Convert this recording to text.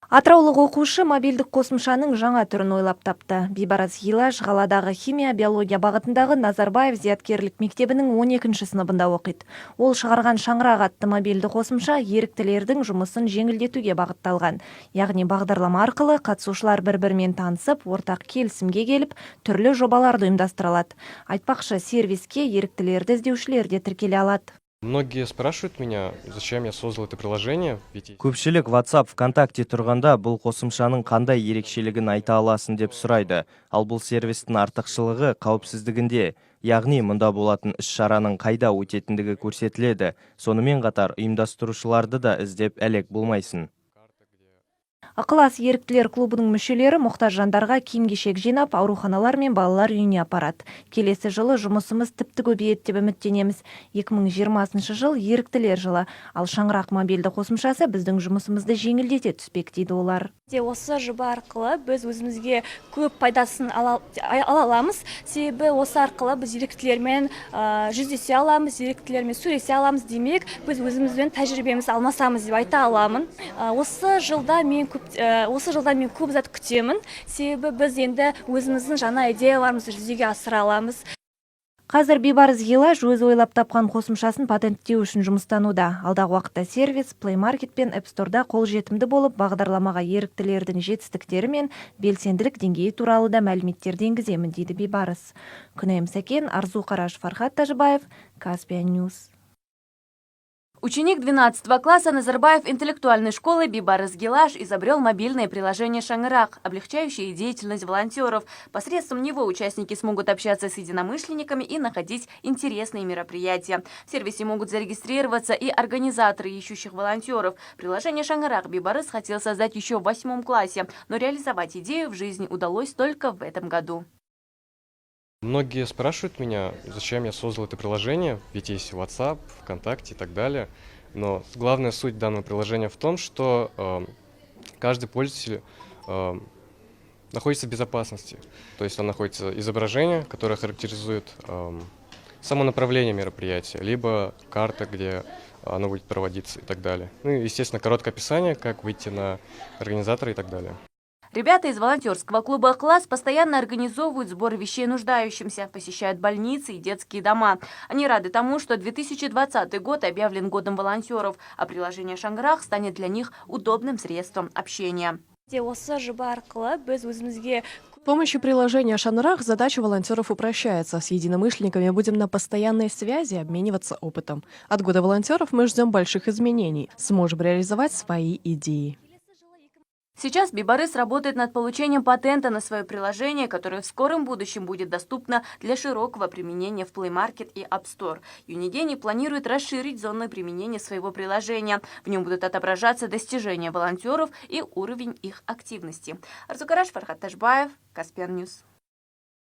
Атыраулық оқушы мобилдік қосымшаның жаңа түрін ойлап тапты. Бибараз Гилаш қаладағы химия, биология бағытындағы Назарбаев зияткерлік мектебінің 12-ші сыныбында оқиды. Ол шығарған шаңырақ атты мобилді қосымша еріктілердің жұмысын жеңілдетуге бағытталған. Яғни бағдарлама арқылы қатысушылар бір-бірімен танысып, ортақ келісімге келіп, түрлі жобаларды ұйымдастыра алады. Айтпақшы, сервиске еріктілерді іздеушілер де тіркеле алады. Многие спрашивают меня, зачем я создал это приложение. Көпшілік WhatsApp, ВКонтакте тұрғанда бұл қосымшаның қандай ерекшелігін айта аласың деп сұрайды. Ал бұл сервистің артықшылығы қауіпсіздігінде, яғни мұнда болатын іс-шараның қайда өтетіндігі көрсетіледі. Сонымен қатар ұйымдастырушыларды да іздеп әлек болмайсың. Ықылас еріктілер клубының мүшелері мұқтаж жандарға киім-кешек жинап, ауруханалар мен балалар үйіне апарады. Келесі жылы жұмысымыз тіпті көбейеді деп үміттенеміз. 2020 жыл еріктілер жылы, ал шаңырақ мобилді қосымшасы біздің жұмысымызды жеңілдете түспек дейді олар. Осы жоба арқылы біз өзімізге көп пайдасын ала аламыз. Себебі осы арқылы біз еріктілермен жүздесе аламыз, еріктілермен сөйлесе аламыз демек, біз өзімізбен тәжірибеміз алмасамыз деп айта аламын. Осы жылда мен көп зат күтемін. Себебі біз енді өзіміздің жаңа идеяларымызды жүзеге асыра аламыз. Қазір Бибараз Гилаш өз ойлап тапқан қосымшасын патенттеу үшін жұмыстануда. Алдағы уақытта сервис Play Market пен App Store'да қолжетімді болып, бағдарламаға еріктілердің жетістіктері мен белсенділік деңгейі туралы да мәліметтерді енгіземін дейді Бибараз. Күнайым Сәкен, Арзу Қараш, Фархат Тажибаев, Каспиан Ньюс. Ученик 12 класса Назарбаев интеллектуальной школы Бибараз Гилаш изобрел мобильное приложение «Шаңырақ», облегчающее деятельность волонтеров. Посредством него участники смогут общаться с единомышленниками и находить интересные мероприятия. В сервисе могут зарегистрироваться и организаторы ищущих волонтеров. Приложение «Шаңырақ» Бибараз хотел создать еще в 8 классе, но реализовать идею в жизни удалось только в этом году. Многие спрашивают меня, зачем я создал это приложение, ведь есть WhatsApp, ВКонтакте и так далее. Но главная суть данного приложения в том, что каждый пользователь находится в безопасности. То есть он находится изображение, которое характеризует само направление мероприятия, либо карта, где оно будет проводиться и так далее. Ну и, естественно, короткое описание, как выйти на организатора и так далее. Ребята из волонтерского клуба «Ықылас» постоянно организовывают сбор вещей нуждающимся, посещают больницы и детские дома. Они рады тому, что 2020 год объявлен годом волонтеров, а приложение «Шаңырақ» станет для них удобным средством общения. Осы жоба арқылы біз өзімізге С помощью приложения «Шаңырақ» задача волонтеров упрощается. С единомышленниками будем на постоянной связи обмениваться опытом. От года волонтеров мы ждем больших изменений. Сможем реализовать свои идеи. Сейчас Бибараз работает над получением патента на свое приложение, которое в скором будущем будет доступно для широкого применения в Play Market и App Store. Юнигений планирует расширить зону применения своего приложения. В нем будут отображаться достижения волонтеров и уровень их активности. Арзу Караш, Фархат Тажибаев, Каспиан Ньюс.